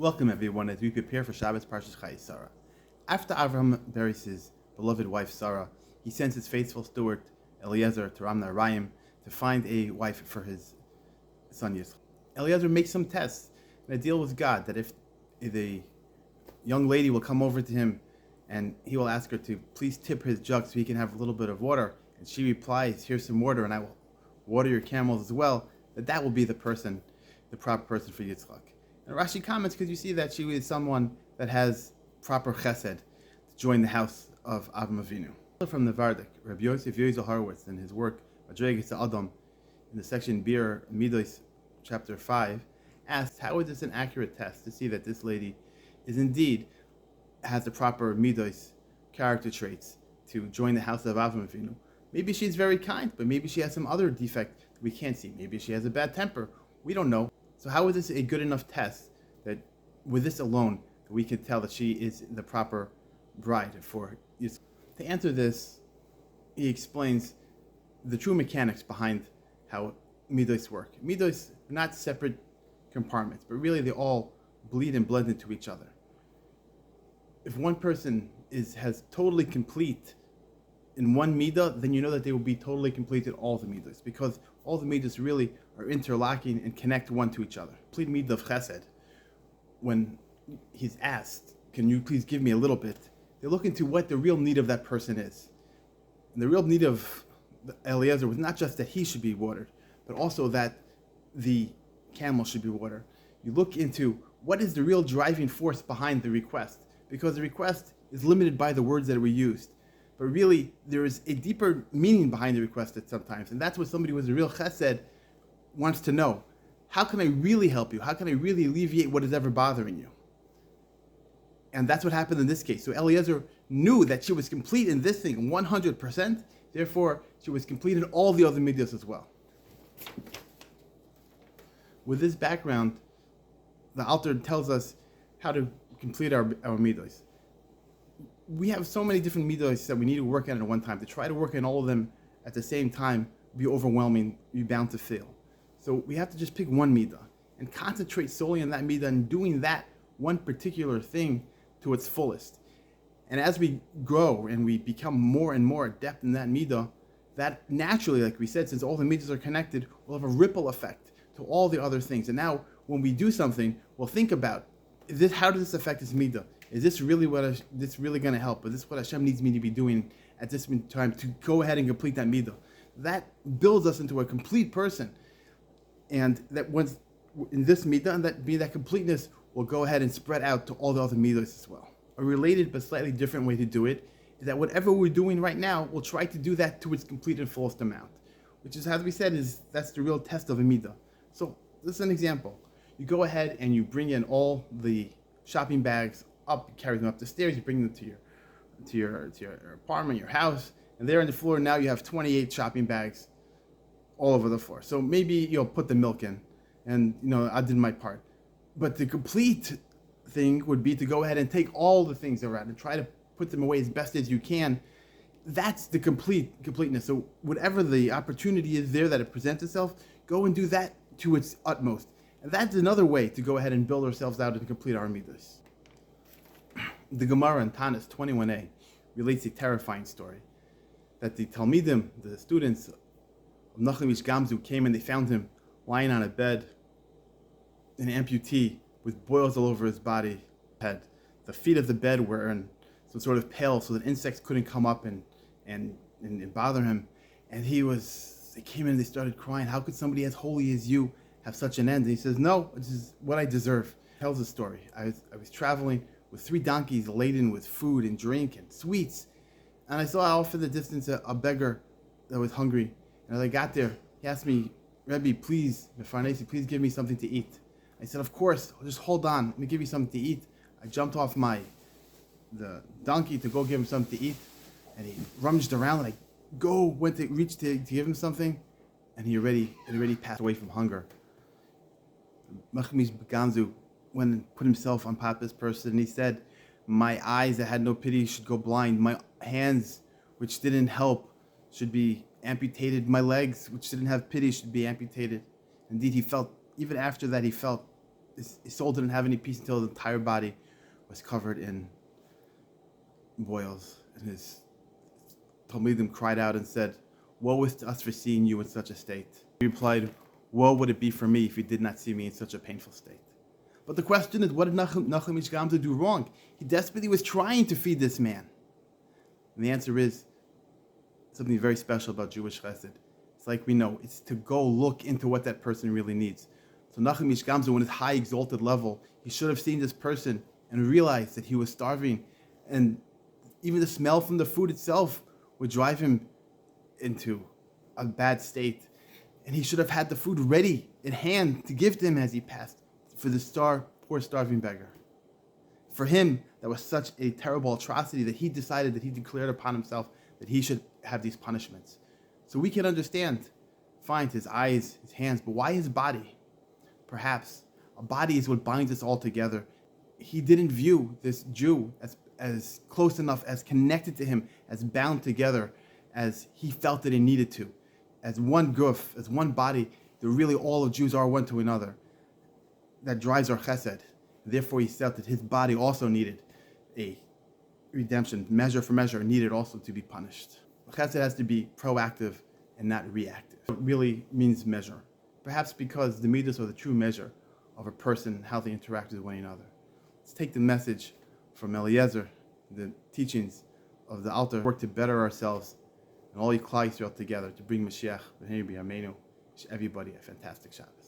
Welcome everyone as we prepare for Shabbos Parashat Chayei. After Avraham buries his beloved wife Sarah, he sends his faithful steward Eliezer to Ramna Arayim to find a wife for his son Yisrael. Eliezer makes some tests and a deal with God that if the young lady will come over to him and he will ask her to please tip his jug so he can have a little bit of water, and she replies, "Here's some water and I will water your camels as well," that will be the proper person for Yitzchak. And Rashi comments because you see that she is someone that has proper chesed to join the house of Avraham Avinu. From Novardok, Rabbi Yosef Yozel Horwitz in his work Madrakas Ha'adam in the section birur, middos, chapter 5, asks, how is this an accurate test to see that this lady is indeed has the proper middos character traits to join the house of Avraham Avinu? Maybe she's very kind, but maybe she has some other defect that we can't see. Maybe she has a bad temper. We don't know. So how is this a good enough test that with this alone we can tell that she is the proper bride for Yitzchak? To answer this, he explains the true mechanics behind how middos work. Middos are not separate compartments, but really they all bleed and blend into each other. If one person has totally complete in one midah, then you know that they will be totally complete in all the middos, because all the middos really are interlocking and connect one to each other. Complete midah of chesed, when he's asked, "Can you please give me a little bit?" they look into what the real need of that person is. And the real need of Eliezer was not just that he should be watered, but also that the camel should be watered. You look into what is the real driving force behind the request, because the request is limited by the words that were used. But really, there is a deeper meaning behind the request at sometimes, and that's what somebody with a real chesed wants to know. How can I really help you? How can I really alleviate what is ever bothering you? And that's what happened in this case. So Eliezer knew that she was complete in this thing 100%, therefore she was complete in all the other middos as well. With this background, the Alter tells us how to complete our middos. We have so many different middos that we need to work on at one time. To try to work on all of them at the same time be overwhelming, be bound to fail. So we have to just pick one midah and concentrate solely on that midah and doing that one particular thing to its fullest. And as we grow and we become more and more adept in that midah, that naturally, like we said, since all the middos are connected, will have a ripple effect to all the other things. And now when we do something, we'll think about, how does this affect this midah? Is this really this really going to help? Is this what Hashem needs me to be doing at this time to go ahead and complete that midah? That builds us into a complete person. And that once in this midah, and that completeness will go ahead and spread out to all the other middos as well. A related but slightly different way to do it is that whatever we're doing right now, we'll try to do that to its complete and fullest amount, which is, as we said, that's the real test of a midah. So this is an example. You go ahead and you bring in all the shopping bags up, you carry them up the stairs, you bring them to your apartment, your house, and there on the floor now you have 28 shopping bags all over the floor. So maybe you'll put the milk in, and I did my part. But the complete thing would be to go ahead and take all the things around and try to put them away as best as you can. That's the completeness. So whatever the opportunity is there that it presents itself, go and do that to its utmost. And that's another way to go ahead and build ourselves out and complete our middos. The Gemara in Tanis 21a relates a terrifying story that the Talmidim, the students of Nachum Ish Gamzu, came and they found him lying on a bed, an amputee with boils all over his body, head. The feet of the bed were in some sort of pail so that insects couldn't come up and bother him. And they came in and they started crying, "How could somebody as holy as you have such an end?" And he says, "No, this is what I deserve." He tells the story. I was traveling with 3 donkeys laden with food and drink and sweets. And I saw off in the distance a beggar that was hungry. And as I got there, he asked me, "Rebbe, please give me something to eat." I said, "Of course, just hold on, let me give you something to eat." I jumped off the donkey to go give him something to eat. And he rummaged around, and I went to reach to give him something. And he already passed away from hunger. Nachum Gamzu went and put himself on top of this person, and he said, "My eyes that had no pity should go blind. My hands, which didn't help, should be amputated. My legs, which didn't have pity, should be amputated." Indeed, he felt, even after that, he felt his soul didn't have any peace until his entire body was covered in boils. And his Talmidim cried out and said, "Woe is to us for seeing you in such a state." He replied, "Woe would it be for me if you did not see me in such a painful state." But the question is, what did Nachum Ish Gamza do wrong? He desperately was trying to feed this man. And the answer is something very special about Jewish chesed. It's like we know, it's to go look into what that person really needs. So Nachum Ish Gamza, when his high exalted level, he should have seen this person and realized that he was starving, and even the smell from the food itself would drive him into a bad state. And he should have had the food ready in hand to give to him as he passed, for the poor starving beggar. For him, that was such a terrible atrocity that he decided, that he declared upon himself that he should have these punishments. So we can understand, fine, his eyes, his hands, but why his body? Perhaps a body is what binds us all together. He didn't view this Jew as close enough, as connected to him, as bound together, as he felt that he needed to. As one guf, as one body, that really all of Jews are one to another. That drives our chesed. Therefore, he felt that his body also needed a redemption, measure for measure, needed also to be punished. Chesed has to be proactive and not reactive. It really means measure. Perhaps because the middos are the true measure of a person and how they interact with one another. Let's take the message from Eliezer, the teachings of the Alter, work to better ourselves and all Klal Yisrael together to bring Mashiach, everybody a fantastic Shabbos.